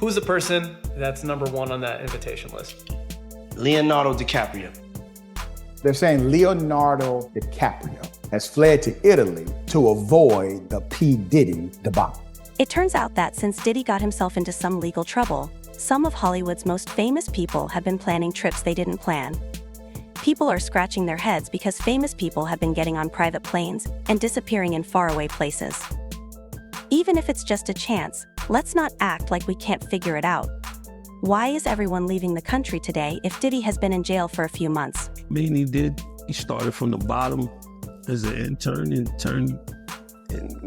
Who's the person that's number one on that invitation list? Leonardo DiCaprio. They're saying Leonardo DiCaprio has fled to Italy to avoid the P. Diddy debacle. It turns out that since Diddy got himself into some legal trouble, some of Hollywood's most famous people have been planning trips they didn't plan. People are scratching their heads because famous people have been getting on private planes and disappearing in faraway places. Even if it's just a chance, let's not act like we can't figure it out. Why is everyone leaving the country today if Diddy has been in jail for a few months? I mean, he started from the bottom as an intern and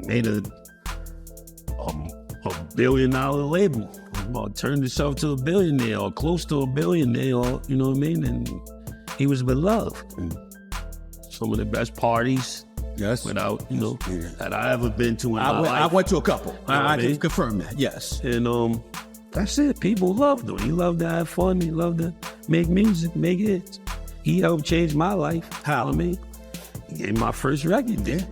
made a $1 billion label. Turned himself to a billionaire or close to a billionaire, or, you know what I mean? And he was beloved. And some of the best parties. Yes. Without, that I ever been to in my life. I went to a couple. I can confirm that, yes. And that's it. People loved him. He loved to have fun. He loved to make music, make hits. He helped change my life. How? I mean, he gave my first record there.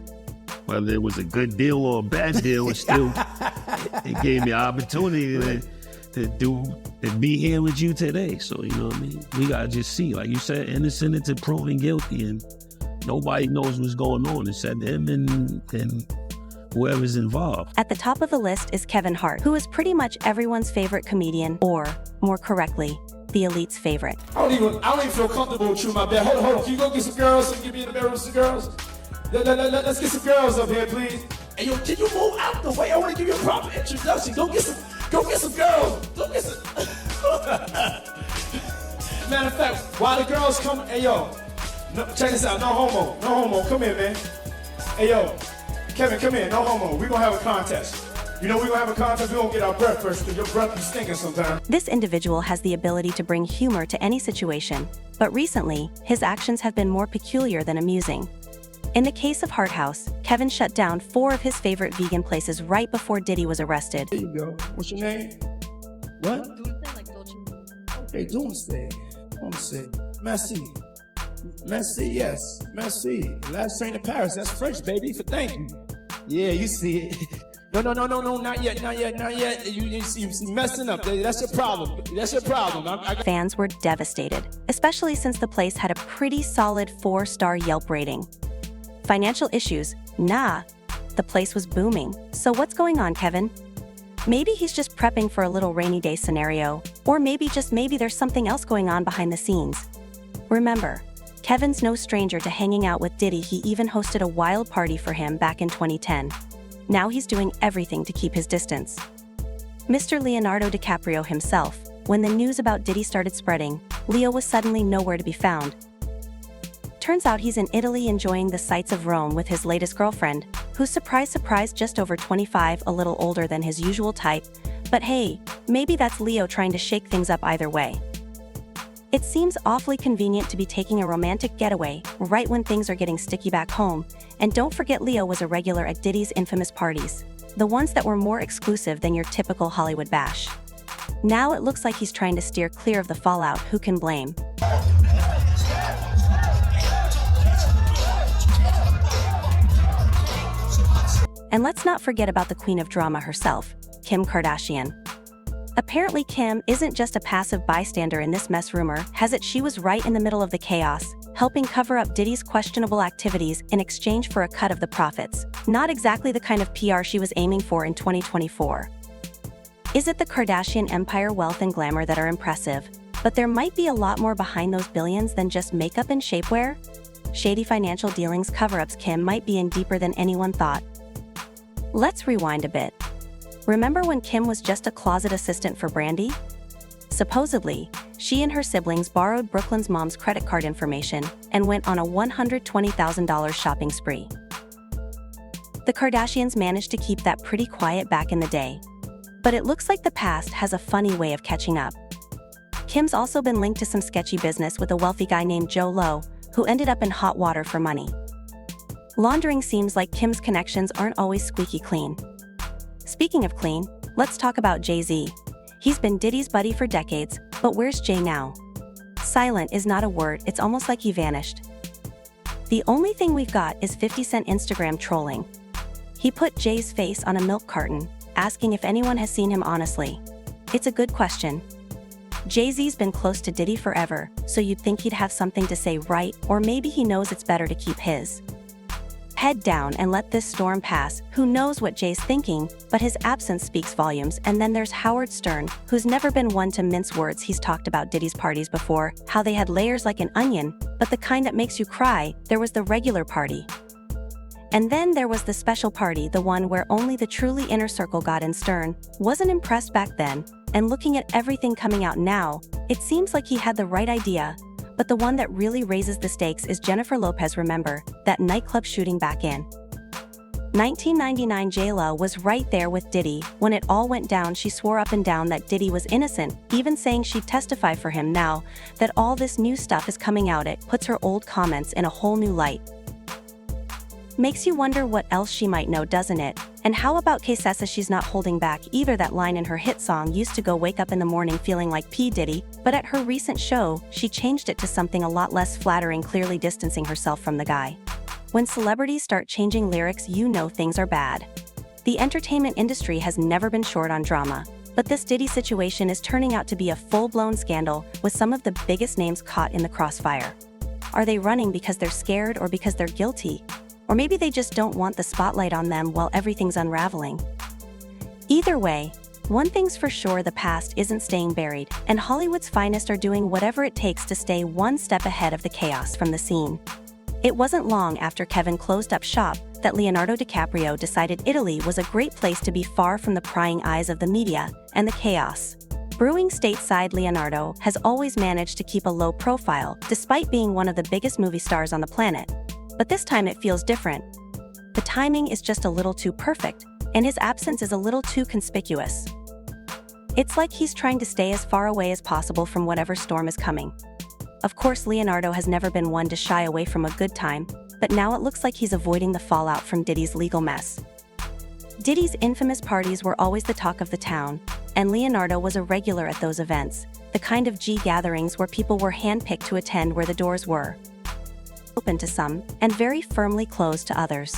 Whether it was a good deal or a bad deal, it gave me an opportunity to be here with you today. So, you know what I mean? We gotta just see, like you said, innocent until proven guilty, and nobody knows what's going on except him and whoever's involved. At the top of the list is Kevin Hart, who is pretty much everyone's favorite comedian, or, more correctly, the elite's favorite. I don't even feel comfortable with you in my bed. Hold on. Can you go get some girls so you can be in the bedroom with some girls? Let's get some girls up here, please. Hey, yo, can you move out the way? I want to give you a proper introduction. Go get some girls. Go get some. Matter of fact, while the girls come, hey, yo, no, check this out. No homo. Come here, man. Hey, yo, Kevin, come here. No homo. We're going to have a contest. We're going to have a contest. We're going to get our breath first because your breath be stinking sometimes. This individual has the ability to bring humor to any situation, but recently, his actions have been more peculiar than amusing. In the case of Hart House, Kevin shut down 4 of his favorite vegan places right before Diddy was arrested. There you go. What's your name? What? Okay, Doomsday. Merci, yes. Merci. Last train to Paris. That's French, baby, for thank you. Yeah, you see it. No, not yet. You messing up. That's your problem. Fans were devastated, especially since the place had a pretty solid 4-star Yelp rating. Financial issues? Nah. The place was booming. So what's going on, Kevin? Maybe he's just prepping for a little rainy day scenario, or maybe there's something else going on behind the scenes. Remember, Kevin's no stranger to hanging out with Diddy. He even hosted a wild party for him back in 2010. Now he's doing everything to keep his distance. Mr. Leonardo DiCaprio himself, when the news about Diddy started spreading, Leo was suddenly nowhere to be found. Turns out he's in Italy enjoying the sights of Rome with his latest girlfriend, who's surprise, just over 25, a little older than his usual type. But hey, maybe that's Leo trying to shake things up either way. It seems awfully convenient to be taking a romantic getaway right when things are getting sticky back home. And don't forget, Leo was a regular at Diddy's infamous parties, the ones that were more exclusive than your typical Hollywood bash. Now it looks like he's trying to steer clear of the fallout. Who can blame? And let's not forget about the queen of drama herself, Kim Kardashian. Apparently Kim isn't just a passive bystander in this mess. Rumor has it she was right in the middle of the chaos, helping cover up Diddy's questionable activities in exchange for a cut of the profits. Not exactly the kind of PR she was aiming for in 2024. Is it the Kardashian empire, wealth and glamour that are impressive? But there might be a lot more behind those billions than just makeup and shapewear. Shady financial dealings, cover-ups. Kim might be in deeper than anyone thought. Let's rewind a bit. Remember when Kim was just a closet assistant for Brandy? Supposedly, she and her siblings borrowed Brooklyn's mom's credit card information and went on a $120,000 shopping spree. The Kardashians managed to keep that pretty quiet back in the day. But it looks like the past has a funny way of catching up. Kim's also been linked to some sketchy business with a wealthy guy named Joe Lowe, who ended up in hot water for money. Laundering seems like Kim's connections aren't always squeaky clean. Speaking of clean, let's talk about Jay-Z. He's been Diddy's buddy for decades, but where's Jay now? Silent is not a word, it's almost like he vanished. The only thing we've got is 50 Cent Instagram trolling. He put Jay's face on a milk carton, asking if anyone has seen him honestly. It's a good question. Jay-Z's been close to Diddy forever, so you'd think he'd have something to say, right? Or maybe he knows it's better to keep his head down and let this storm pass. Who knows what Jay's thinking, but his absence speaks volumes. And then there's Howard Stern, who's never been one to mince words. He's talked about Diddy's parties before, how they had layers like an onion, but the kind that makes you cry. There was the regular party. And then there was the special party, the one where only the truly inner circle got in. Stern wasn't impressed back then, and looking at everything coming out now, it seems like he had the right idea. But the one that really raises the stakes is Jennifer Lopez. Remember that nightclub shooting back in 1999? J-Lo was right there with Diddy when it all went down. She swore up and down that Diddy was innocent, even saying she'd testify for him. Now that all this new stuff is coming out, it puts her old comments in a whole new light. Makes you wonder what else she might know, doesn't it? And how about Kay says she's not holding back either? That line in her hit song used to go, "Wake up in the morning feeling like P. Diddy," but at her recent show, she changed it to something a lot less flattering, clearly distancing herself from the guy. When celebrities start changing lyrics, you know things are bad. The entertainment industry has never been short on drama, but this Diddy situation is turning out to be a full-blown scandal, with some of the biggest names caught in the crossfire. Are they running because they're scared or because they're guilty? Or maybe they just don't want the spotlight on them while everything's unraveling. Either way, one thing's for sure: the past isn't staying buried, and Hollywood's finest are doing whatever it takes to stay one step ahead of the chaos from the scene. It wasn't long after Kevin closed up shop that Leonardo DiCaprio decided Italy was a great place to be, far from the prying eyes of the media and the chaos brewing stateside. Leonardo has always managed to keep a low profile, despite being one of the biggest movie stars on the planet. But this time it feels different. The timing is just a little too perfect, and his absence is a little too conspicuous. It's like he's trying to stay as far away as possible from whatever storm is coming. Of course, Leonardo has never been one to shy away from a good time, but now it looks like he's avoiding the fallout from Diddy's legal mess. Diddy's infamous parties were always the talk of the town, and Leonardo was a regular at those events, the kind of G gatherings where people were handpicked to attend, where the doors were open to some and very firmly closed to others.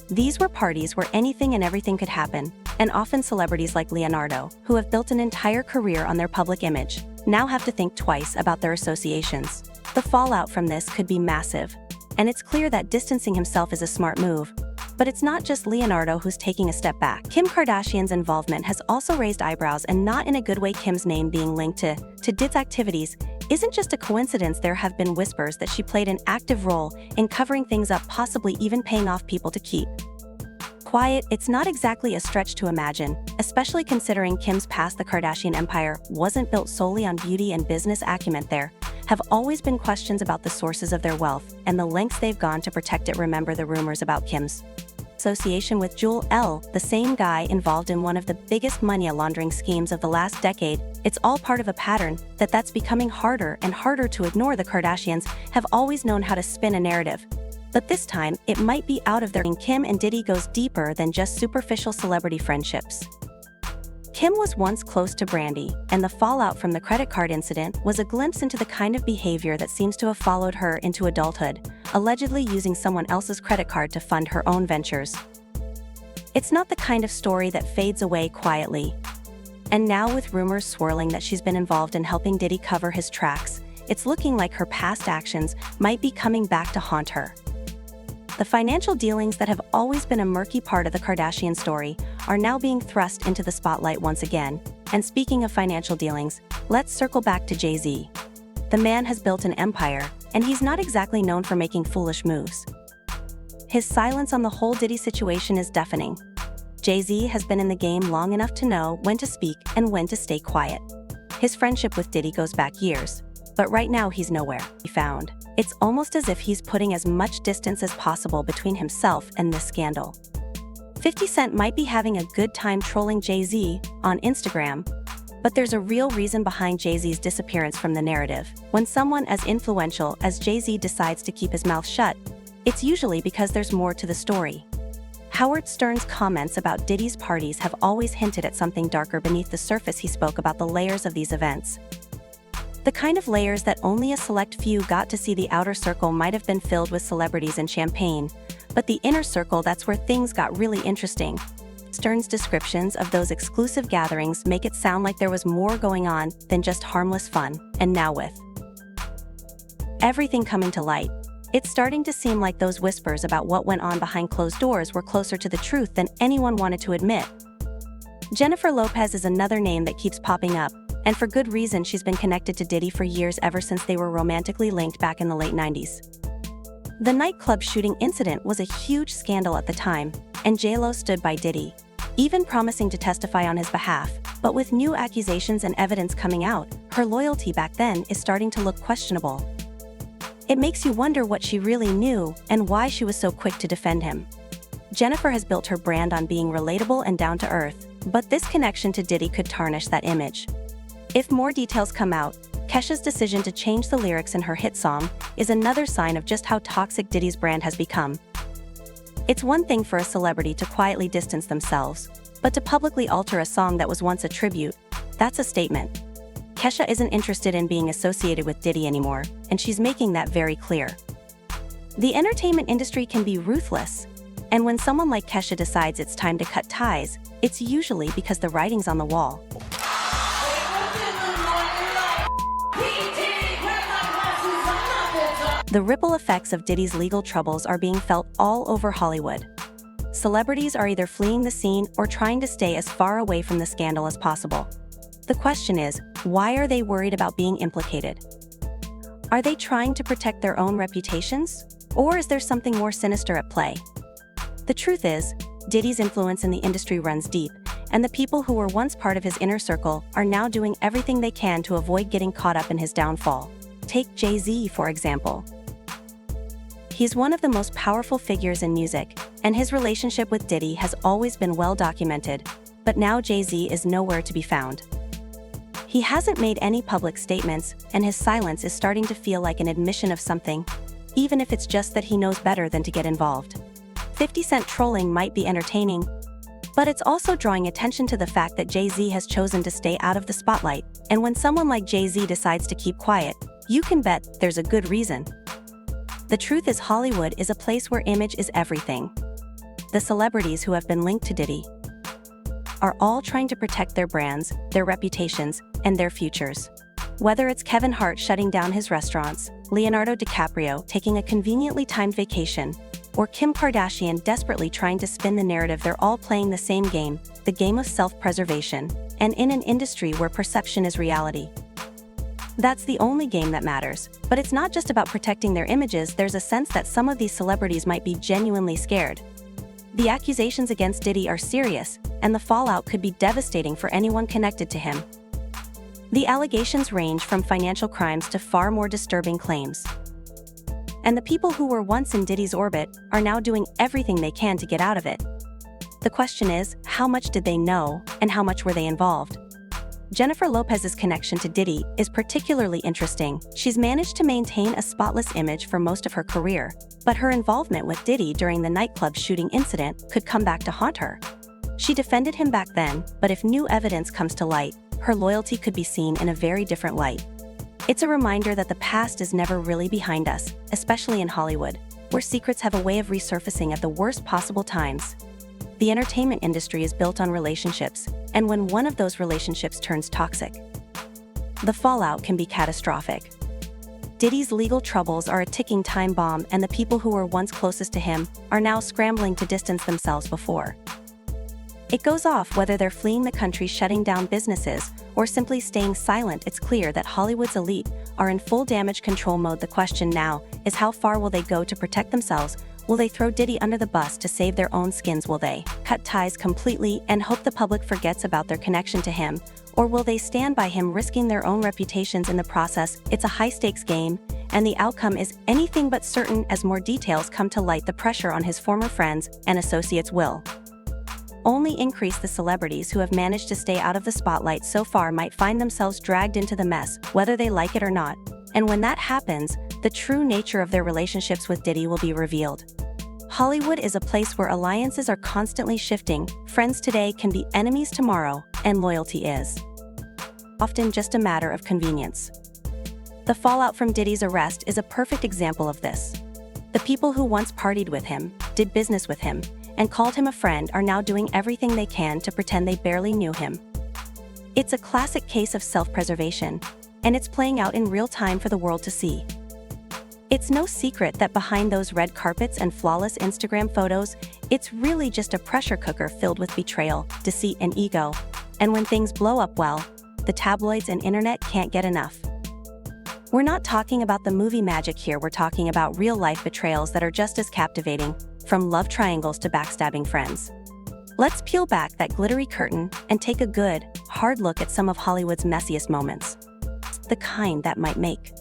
These were parties where anything and everything could happen, and often celebrities like Leonardo, who have built an entire career on their public image, now have to think twice about their associations. The fallout from this could be massive, and it's clear that distancing himself is a smart move. But it's not just Leonardo who's taking a step back. Kim Kardashian's involvement has also raised eyebrows, and not in a good way. Kim's name being linked to Diddy's activities isn't just a coincidence. There have been whispers that she played an active role in covering things up, possibly even paying off people to keep quiet. It's not exactly a stretch to imagine, especially considering Kim's past. The Kardashian empire wasn't built solely on beauty and business acumen. There have always been questions about the sources of their wealth and the lengths they've gone to protect it. Remember the rumors about Kim's association with Jewel, the same guy involved in one of the biggest money laundering schemes of the last decade. It's all part of a pattern that's becoming harder and harder to ignore. The Kardashians have always known how to spin a narrative, but this time it might be out of their reach. Kim and Diddy goes deeper than just superficial celebrity friendships. Kim was once close to Brandy, and the fallout from the credit card incident was a glimpse into the kind of behavior that seems to have followed her into adulthood, allegedly using someone else's credit card to fund her own ventures. It's not the kind of story that fades away quietly. And now, with rumors swirling that she's been involved in helping Diddy cover his tracks, it's looking like her past actions might be coming back to haunt her. The financial dealings that have always been a murky part of the Kardashian story are now being thrust into the spotlight once again. And speaking of financial dealings, let's circle back to Jay-Z. The man has built an empire, and he's not exactly known for making foolish moves. His silence on the whole Diddy situation is deafening. Jay-Z has been in the game long enough to know when to speak and when to stay quiet. His friendship with Diddy goes back years, but right now he's nowhere to be found. It's almost as if he's putting as much distance as possible between himself and this scandal. 50 Cent might be having a good time trolling Jay-Z on Instagram, but there's a real reason behind Jay-Z's disappearance from the narrative. When someone as influential as Jay-Z decides to keep his mouth shut, it's usually because there's more to the story. Howard Stern's comments about Diddy's parties have always hinted at something darker beneath the surface. He spoke about the layers of these events. The kind of layers that only a select few got to see. The outer circle might have been filled with celebrities and champagne, but the inner circle, that's where things got really interesting. Stern's descriptions of those exclusive gatherings make it sound like there was more going on than just harmless fun, and now with everything coming to light, it's starting to seem like those whispers about what went on behind closed doors were closer to the truth than anyone wanted to admit. Jennifer Lopez is another name that keeps popping up, and for good reason. She's been connected to Diddy for years, ever since they were romantically linked back in the late 90s. The nightclub shooting incident was a huge scandal at the time, and J-Lo stood by Diddy, even promising to testify on his behalf. But with new accusations and evidence coming out, her loyalty back then is starting to look questionable. It makes you wonder what she really knew and why she was so quick to defend him. Jennifer has built her brand on being relatable and down to earth, but this connection to Diddy could tarnish that image. If more details come out, Kesha's decision to change the lyrics in her hit song is another sign of just how toxic Diddy's brand has become. It's one thing for a celebrity to quietly distance themselves, but to publicly alter a song that was once a tribute, that's a statement. Kesha isn't interested in being associated with Diddy anymore, and she's making that very clear. The entertainment industry can be ruthless, and when someone like Kesha decides it's time to cut ties, it's usually because the writing's on the wall. The ripple effects of Diddy's legal troubles are being felt all over Hollywood. Celebrities are either fleeing the scene or trying to stay as far away from the scandal as possible. The question is, why are they worried about being implicated? Are they trying to protect their own reputations? Or is there something more sinister at play? The truth is, Diddy's influence in the industry runs deep, and the people who were once part of his inner circle are now doing everything they can to avoid getting caught up in his downfall. Take Jay-Z, for example. He's one of the most powerful figures in music, and his relationship with Diddy has always been well documented, but now Jay-Z is nowhere to be found. He hasn't made any public statements, and his silence is starting to feel like an admission of something, even if it's just that he knows better than to get involved. 50 Cent trolling might be entertaining, but it's also drawing attention to the fact that Jay-Z has chosen to stay out of the spotlight, and when someone like Jay-Z decides to keep quiet, you can bet there's a good reason. The truth is, Hollywood is a place where image is everything. The celebrities who have been linked to Diddy are all trying to protect their brands, their reputations, and their futures. Whether it's Kevin Hart shutting down his restaurants, Leonardo DiCaprio taking a conveniently timed vacation, or Kim Kardashian desperately trying to spin the narrative, they're all playing the same game, the game of self-preservation, and in an industry where perception is reality. That's the only game that matters, but it's not just about protecting their images. There's a sense that some of these celebrities might be genuinely scared. The accusations against Diddy are serious, and the fallout could be devastating for anyone connected to him. The allegations range from financial crimes to far more disturbing claims. And the people who were once in Diddy's orbit are now doing everything they can to get out of it. The question is, how much did they know, and how much were they involved? Jennifer Lopez's connection to Diddy is particularly interesting. She's managed to maintain a spotless image for most of her career, but her involvement with Diddy during the nightclub shooting incident could come back to haunt her. She defended him back then, but if new evidence comes to light, her loyalty could be seen in a very different light. It's a reminder that the past is never really behind us, especially in Hollywood, where secrets have a way of resurfacing at the worst possible times. The entertainment industry is built on relationships, and when one of those relationships turns toxic, the fallout can be catastrophic. Diddy's legal troubles are a ticking time bomb, and the people who were once closest to him are now scrambling to distance themselves before it goes off. Whether they're fleeing the country, shutting down businesses, or simply staying silent, it's clear that Hollywood's elite are in full damage control mode. The question now is, how far will they go to protect themselves? Will they throw Diddy under the bus to save their own skins? Will they cut ties completely and hope the public forgets about their connection to him? Or will they stand by him, risking their own reputations in the process? It's a high-stakes game, and the outcome is anything but certain. As more details come to light, the pressure on his former friends and associates will only increase. The celebrities who have managed to stay out of the spotlight so far might find themselves dragged into the mess, whether they like it or not. And when that happens, the true nature of their relationships with Diddy will be revealed. Hollywood is a place where alliances are constantly shifting. Friends today can be enemies tomorrow, and loyalty is often just a matter of convenience. The fallout from Diddy's arrest is a perfect example of this. The people who once partied with him, did business with him, and called him a friend are now doing everything they can to pretend they barely knew him. It's a classic case of self-preservation, and it's playing out in real time for the world to see. It's no secret that behind those red carpets and flawless Instagram photos, it's really just a pressure cooker filled with betrayal, deceit, and ego. And when things blow up, well, the tabloids and internet can't get enough. We're not talking about the movie magic here, we're talking about real-life betrayals that are just as captivating, from love triangles to backstabbing friends. Let's peel back that glittery curtain and take a good, hard look at some of Hollywood's messiest moments. The kind that might make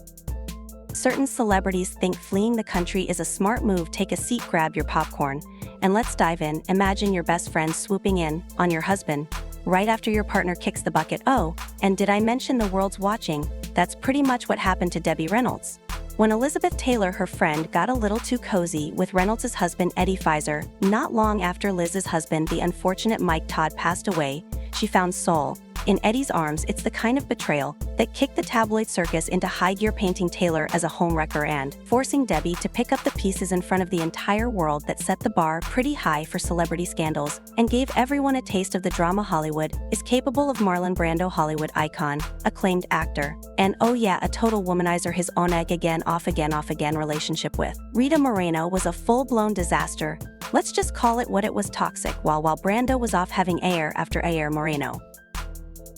certain celebrities think fleeing the country is a smart move. Take a seat, grab your popcorn, and let's dive in. Imagine your best friend swooping in on your husband right after your partner kicks the bucket. Oh, and did I mention the world's watching? That's pretty much what happened to Debbie Reynolds. When Elizabeth Taylor, her friend, got a little too cozy with Reynolds' husband Eddie Pfizer, not long after Liz's husband, the unfortunate Mike Todd, passed away, she found Soul in Eddie's arms. It's the kind of betrayal that kicked the tabloid circus into high gear, painting Taylor as a homewrecker and forcing Debbie to pick up the pieces in front of the entire world. That set the bar pretty high for celebrity scandals and gave everyone a taste of the drama Hollywood is capable of. Marlon Brando, Hollywood icon, acclaimed actor, and oh yeah, a total womanizer. His on again, off again relationship with Rita Moreno was a full-blown disaster. Let's just call it what it was: toxic. While Brando was off having air after air, Moreno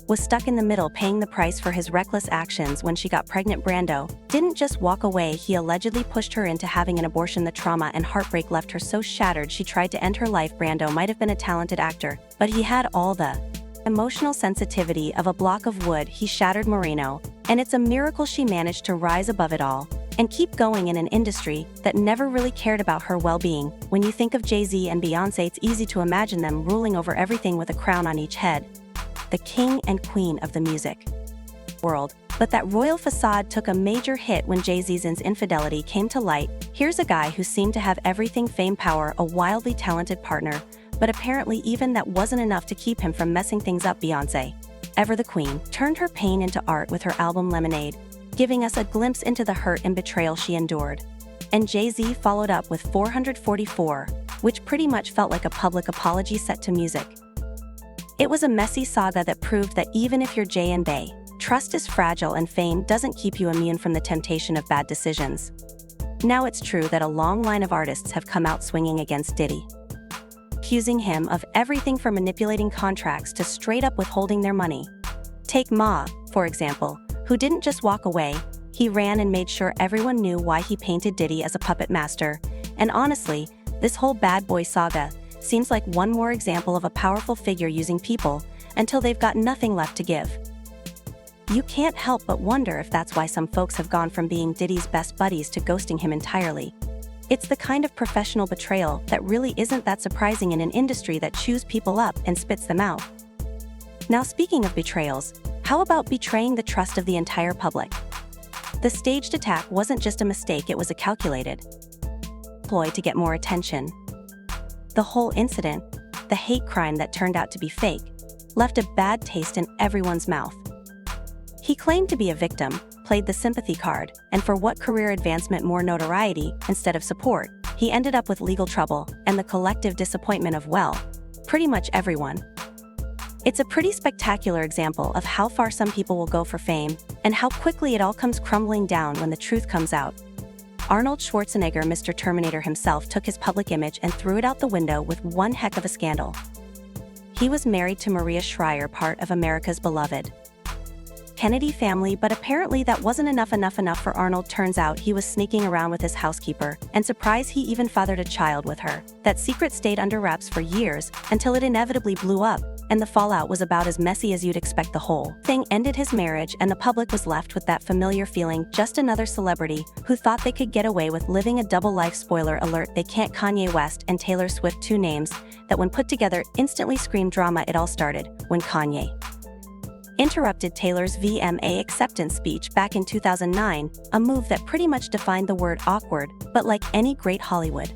was stuck in the middle, paying the price for his reckless actions. When she got pregnant, Brando didn't just walk away, he allegedly pushed her into having an abortion. The trauma and heartbreak left her so shattered she tried to end her life. Brando might have been a talented actor, but he had all the emotional sensitivity of a block of wood. He shattered Moreno, and it's a miracle she managed to rise above it all and keep going in an industry that never really cared about her well-being. When you think of Jay-Z and Beyoncé, it's easy to imagine them ruling over everything with a crown on each head, the king and queen of the music world. But that royal facade took a major hit when Jay-Z's infidelity came to light. Here's a guy who seemed to have everything: fame, power, a wildly talented partner, but apparently even that wasn't enough to keep him from messing things up. Beyoncé, ever the queen, turned her pain into art with her album Lemonade, giving us a glimpse into the hurt and betrayal she endured. And Jay-Z followed up with 444, which pretty much felt like a public apology set to music. It was a messy saga that proved that even if you're Jay and Bey, trust is fragile and fame doesn't keep you immune from the temptation of bad decisions. Now it's true that a long line of artists have come out swinging against Diddy, accusing him of everything from manipulating contracts to straight up withholding their money. Take Ma, for example, who didn't just walk away, he ran and made sure everyone knew why he painted Diddy as a puppet master. And honestly, this whole bad boy saga seems like one more example of a powerful figure using people until they've got nothing left to give. You can't help but wonder if that's why some folks have gone from being Diddy's best buddies to ghosting him entirely. It's the kind of professional betrayal that really isn't that surprising in an industry that chews people up and spits them out. Now, speaking of betrayals, how about betraying the trust of the entire public? The staged attack wasn't just a mistake, it was a calculated ploy to get more attention. The whole incident, the hate crime that turned out to be fake, left a bad taste in everyone's mouth. He claimed to be a victim, played the sympathy card, and for what career advancement, more notoriety instead of support, he ended up with legal trouble and the collective disappointment of, well, pretty much everyone. It's a pretty spectacular example of how far some people will go for fame and how quickly it all comes crumbling down when the truth comes out. Arnold Schwarzenegger, Mr. Terminator himself, took his public image and threw it out the window with one heck of a scandal. He was married to Maria Schreier, part of America's beloved Kennedy family, but apparently that wasn't enough for Arnold. Turns out he was sneaking around with his housekeeper, and surprise, he even fathered a child with her. That secret stayed under wraps for years until it inevitably blew up, and the fallout was about as messy as you'd expect. The whole thing ended his marriage, and the public was left with that familiar feeling: just another celebrity who thought they could get away with living a double life. Spoiler alert, they can't. Kanye West and Taylor Swift, two names that when put together instantly scream drama. It all started when Kanye interrupted Taylor's VMA acceptance speech back in 2009, a move that pretty much defined the word awkward. But like any great Hollywood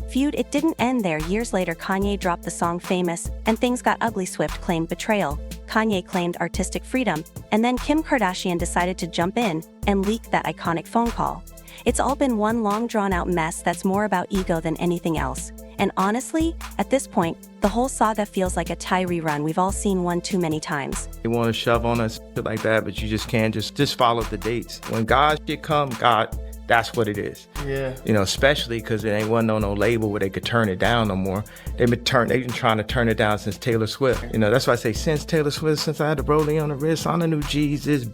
feud, it didn't end there. Years later, Kanye dropped the song Famous, and things got ugly. Swift claimed betrayal, Kanye claimed artistic freedom, and then Kim Kardashian decided to jump in and leak that iconic phone call. It's all been one long, drawn-out mess that's more about ego than anything else. And honestly, at this point, the whole saga feels like a tie rerun. We've all seen one too many times. They want to shove on us shit like that, but you just can't just follow the dates. When God's shit come, God, that's what it is. Yeah. You know, especially because it ain't wasn't on no label where they could turn it down no more. They've been trying to turn it down since Taylor Swift. You know, that's why I say since Taylor Swift, since I had the rolling on the wrist, on the new Jesus,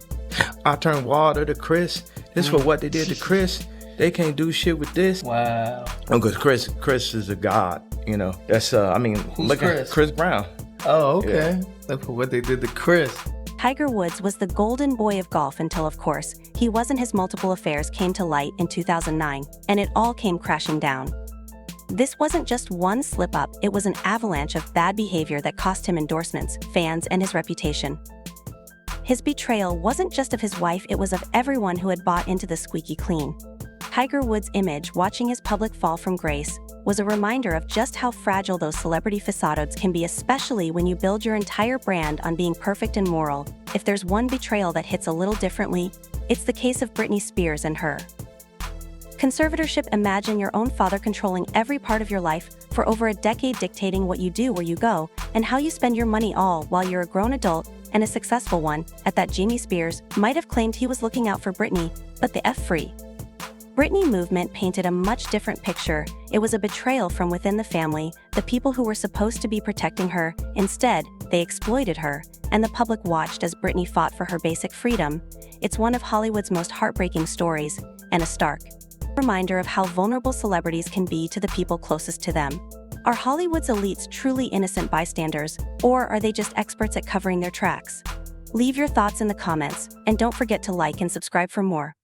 I turned water to Chris. This for what they did to Chris. They can't do shit with this. Wow. Because Chris is a god, you know. That's look Chris? at Chris Brown. Oh, okay. Look for what they did to Chris. Tiger Woods was the golden boy of golf until, of course, he wasn't. His multiple affairs came to light in 2009, and it all came crashing down. This wasn't just one slip-up, it was an avalanche of bad behavior that cost him endorsements, fans, and his reputation. His betrayal wasn't just of his wife, it was of everyone who had bought into the squeaky clean. Tiger Woods' image, watching his public fall from grace, was a reminder of just how fragile those celebrity facades can be, especially when you build your entire brand on being perfect and moral. If there's one betrayal that hits a little differently, it's the case of Britney Spears and her conservatorship. Imagine your own father controlling every part of your life for over a decade, dictating what you do, where you go, and how you spend your money, all while you're a grown adult and a successful one. At that, Jamie Spears might have claimed he was looking out for Britney, but the F-free Britney movement painted a much different picture. It was a betrayal from within the family, the people who were supposed to be protecting her. Instead, they exploited her, and the public watched as Britney fought for her basic freedom. It's one of Hollywood's most heartbreaking stories, and a stark reminder of how vulnerable celebrities can be to the people closest to them. Are Hollywood's elites truly innocent bystanders, or are they just experts at covering their tracks? Leave your thoughts in the comments, and don't forget to like and subscribe for more.